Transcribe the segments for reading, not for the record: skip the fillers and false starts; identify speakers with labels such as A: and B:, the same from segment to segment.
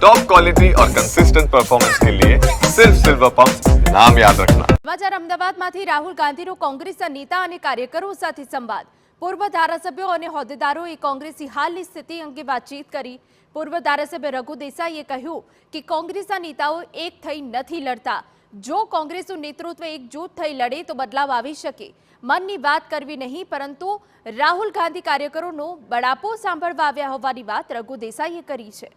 A: Top quality और consistent performance के लिए सिर्फ सिल्वर पंप नाम याद रखना।
B: સમાચાર અમદાવાદમાંથી રાહુલ ગાંધીનો કોંગ્રેસના નેતા અને કાર્યકરો સાથે સંવાદ। પૂર્વ ધારાસભ્યો અને હોદ્દેદારોએ કોંગ્રેસની હાલની સ્થિતિ અંગે વાતચીત કરી। પૂર્વ ધારાસભ્ય રઘુ દેસાઈએ કહ્યું કે કોંગ્રેસના નેતાઓ એક થઈ નથી લડતા। જો કોંગ્રેસનું નેતૃત્વ એકજૂથ થઈ લડે તો બદલાવ આવી શકે। મનની વાત કરવી નહીં, પરંતુ રાહુલ ગાંધી કાર્યકરોનો બળાપો સાંભળવા આવ્યા હોવાની વાત રઘુ દેસાઈએ કરી છે।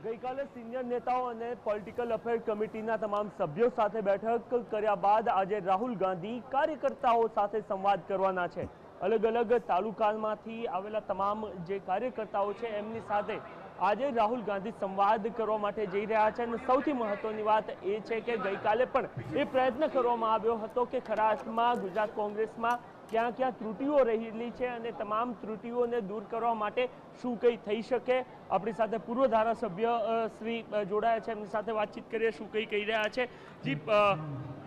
C: ગઈકાલે સિનિયર નેતાઓ અને પોલિટિકલ અફેર કમિટીના તમામ સભ્યો સાથે બેઠક કર્યા બાદ આજે રાહુલ ગાંધી કાર્યકર્તાઓ સાથે સંવાદ કરવાના છે। અલગ અલગ તાલુકામાંથી આવેલા તમામ જે કાર્યકર્તાઓ છે એમની સાથે આજે રાહુલ ગાંધી સંવાદ કરવા માટે જઈ રહ્યા છે। અને સૌથી મહત્વની વાત એ છે કે ગઈકાલે પણ એ પ્રયત્ન કરવામાં આવ્યો હતો કે ખરા અર્થમાં ગુજરાત કોંગ્રેસમાં ક્યાં ક્યાં ત્રુટિઓ રહેલી છે અને તમામ ત્રુટિઓને દૂર કરવા માટે શું કંઈ થઈ શકે। આપણી સાથે પૂર્વ ધારાસભ્ય શ્રી જોડાયા છે, એમની સાથે વાતચીત કરીએ, શું કંઈ કહી રહ્યા છે। જી,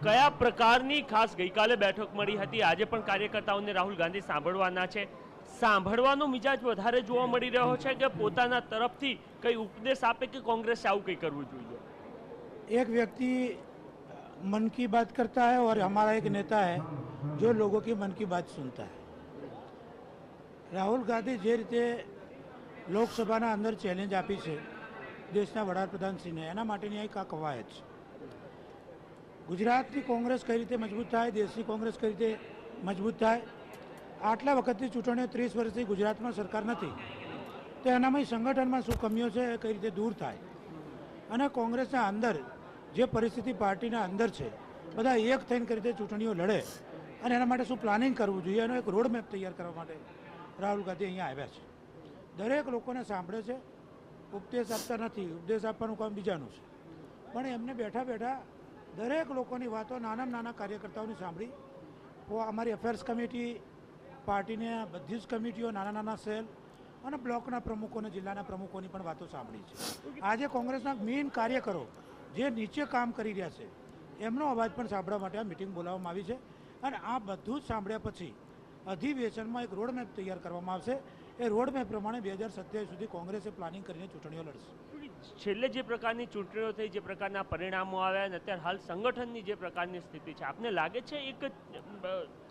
C: કયા પ્રકારની ખાસ ગઈકાલે બેઠક મળી હતી, આજે પણ કાર્યકર્તાઓને રાહુલ ગાંધી સાંભળવાના છે, સાંભળવાનો મિજાજ વધારે જોવા મળી રહ્યો છે કે પોતાના તરફથી કઈ ઉપદેશ આપે કે કોંગ્રેસે આવું કંઈ કરવું જોઈએ?
D: एक व्यक्ति मन की बात करता है और हमारा एक नेता है जो लोगों की मन की बात सुनता है। राहुल गांधी जे रीते લોકસભાના અંદર ચેલેન્જ આપી છે દેશના વડાપ્રધાનશ્રીને, એના માટેની એક આ કવાયત છે। ગુજરાતની કોંગ્રેસ કઈ રીતે મજબૂત થાય, દેશની કોંગ્રેસ કઈ રીતે મજબૂત થાય। આટલા વખતની ચૂંટણીઓ 30 વર્ષથી ગુજરાતમાં સરકાર નથી, તો એનામાં સંગઠનમાં શું કમીઓ છે એ કઈ રીતે દૂર થાય અને કોંગ્રેસના અંદર જે પરિસ્થિતિ પાર્ટીના અંદર છે બધા એક થઈને કઈ રીતે ચૂંટણીઓ લડે અને એના માટે શું પ્લાનિંગ કરવું જોઈએ એનો એક રોડ મેપ તૈયાર કરવા માટે રાહુલ ગાંધી અહીંયા આવ્યા છે। દરેક લોકોને સાંભળે છે, ઉપદેશ આપતા નથી, ઉપદેશ આપવાનું કામ બીજાનું છે, પણ એમને બેઠા બેઠા દરેક લોકોની વાતો નાનામાં નાના કાર્યકર્તાઓની સાંભળી। અમારી અફેર્સ કમિટી, પાર્ટીને બધી જ કમિટીઓ, નાના નાના સેલ અને બ્લોકના પ્રમુખોને, જિલ્લાના પ્રમુખોની પણ વાતો સાંભળી છે। આજે કોંગ્રેસના મેઇન કાર્યકરો જે નીચે કામ કરી રહ્યા છે એમનો અવાજ પણ સાંભળવા માટે આ મિટિંગ બોલાવવામાં આવી છે અને આ બધું જ સાંભળ્યા પછી અધિવેશનમાં એક રોડમેપ તૈયાર કરવામાં આવશે। એ રોડમેપ પ્રમાણે 2027 સુધી કોંગ્રેસે પ્લાનિંગ કરીને ચૂંટણીઓ લડશે।
C: છેલ્લે જે પ્રકારની ચૂંટણીઓ થઈ, જે પ્રકારના પરિણામો આવ્યા અને અત્યારે હાલ સંગઠનની જે પ્રકારની સ્થિતિ છે, આપને લાગે છે એક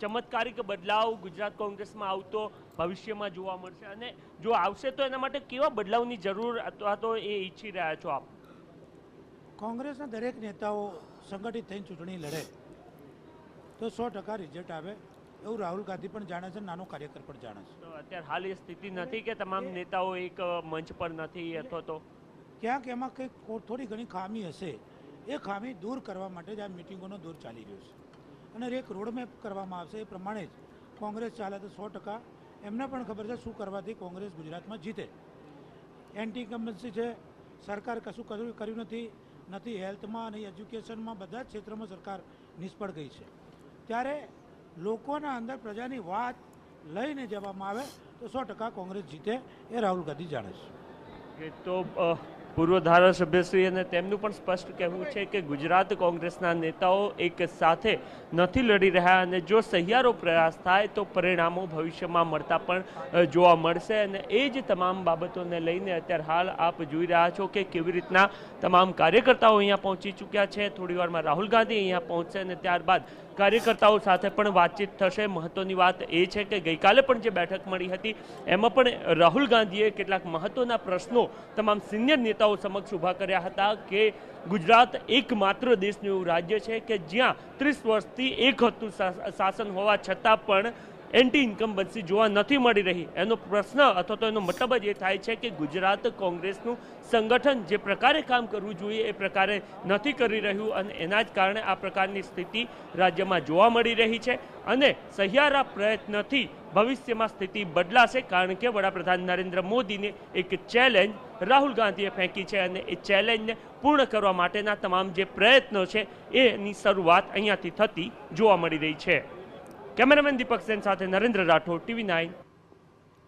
C: ચમત્કારિક બદલાવ ગુજરાત કોંગ્રેસમાં આવતો ભવિષ્યમાં જોવા મળશે? અને જો આવશે તો એના માટે કેવા બદલાવની જરૂર અથવા તો એ ઈચ્છી રહ્યા છો આપ?
D: કોંગ્રેસના દરેક નેતાઓ સંગઠિત થઈને ચૂંટણી લડે તો 100% રિઝલ્ટ આવે એવું રાહુલ ગાંધી પણ જાણે છે, નાનો કાર્યકર પણ જાણે છે।
C: તો અત્યારે હાલ એ સ્થિતિ નથી કે તમામ નેતાઓ એક મંચ પર નથી, અથવા તો
D: ક્યાંક એમાં કંઈક થોડી ઘણી ખામી હશે, એ ખામી દૂર કરવા માટે જ આ મિટિંગોનો દોર ચાલી રહ્યો છે અને એક રોડમેપ કરવામાં આવશે। એ પ્રમાણે જ કોંગ્રેસ ચાલે તો 100% એમને પણ ખબર છે શું કરવાથી કોંગ્રેસ ગુજરાતમાં જીતે। એન્ટી ઇન્કમ્બન્સી છે, સરકાર કશું કર્યું નથી હેલ્થમાં, નહીં એજ્યુકેશનમાં, બધા જ ક્ષેત્રમાં સરકાર નિષ્ફળ ગઈ છે। ત્યારે લોકોના અંદર પ્રજાની વાત લઈને જવામાં આવે તો 100% કોંગ્રેસ જીતે, એ રાહુલ ગાંધી જાણે છે।
C: તો પૂર્વ ધારાસભ્યશ્રી અને તેમનું પણ સ્પષ્ટ કહેવું છે કે ગુજરાત કોંગ્રેસના નેતાઓ એક સાથે નથી લડી રહ્યા અને જો સહિયારો પ્રયાસ થાય તો પરિણામો ભવિષ્યમાં મળતા પણ જોવા મળશે। અને એ જ તમામ બાબતોને લઈને અત્યારે હાલ આપ જોઈ રહ્યા છો કે કેવી રીતના તમામ કાર્યકર્તાઓ અહીંયા પહોંચી ચૂક્યા છે। થોડી વારમાં રાહુલ ગાંધી અહીંયા પહોંચશે અને ત્યારબાદ કાર્યકર્તાઓ સાથે પણ વાતચીત થશે। મહત્વની વાત એ છે કે ગઈકાલે પણ જે બેઠક મળી હતી એમાં પણ રાહુલ ગાંધીએ કેટલાક મહત્વના પ્રશ્નો તમામ સિનિયર નેતાઓ સમક્ષ ઊભા કર્યા હતા કે ગુજરાત એકમાત્ર દેશનું એવું રાજ્ય છે કે જ્યાં 30 વર્ષથી એક હતું શાસન હોવા છતાં પણ એન્ટી ઇન્કમ્બન્સી જોવા નથી મળી રહી। એનો પ્રશ્ન અથવા તો એનો મતલબ જ એ થાય છે કે ગુજરાત કોંગ્રેસનું સંગઠન જે પ્રકારે કામ કરવું જોઈએ એ પ્રકારે નથી કરી રહ્યું અને એના જ કારણે આ પ્રકારની સ્થિતિ રાજ્યમાં જોવા મળી રહી છે। અને સહિયારા પ્રયત્નથી ભવિષ્યમાં સ્થિતિ બદલાશે, કારણ કે વડાપ્રધાન નરેન્દ્ર મોદીને એક ચેલેન્જ રાહુલ ગાંધીએ ફેંકી છે અને એ ચેલેન્જને પૂર્ણ કરવા માટેના તમામ જે પ્રયત્નો છે એની શરૂઆત અહીંયાથી થતી જોવા મળી રહી છે। કેમેરામેન દીપક સેન સાથે નરેન્દ્ર રાઠોડ, TV9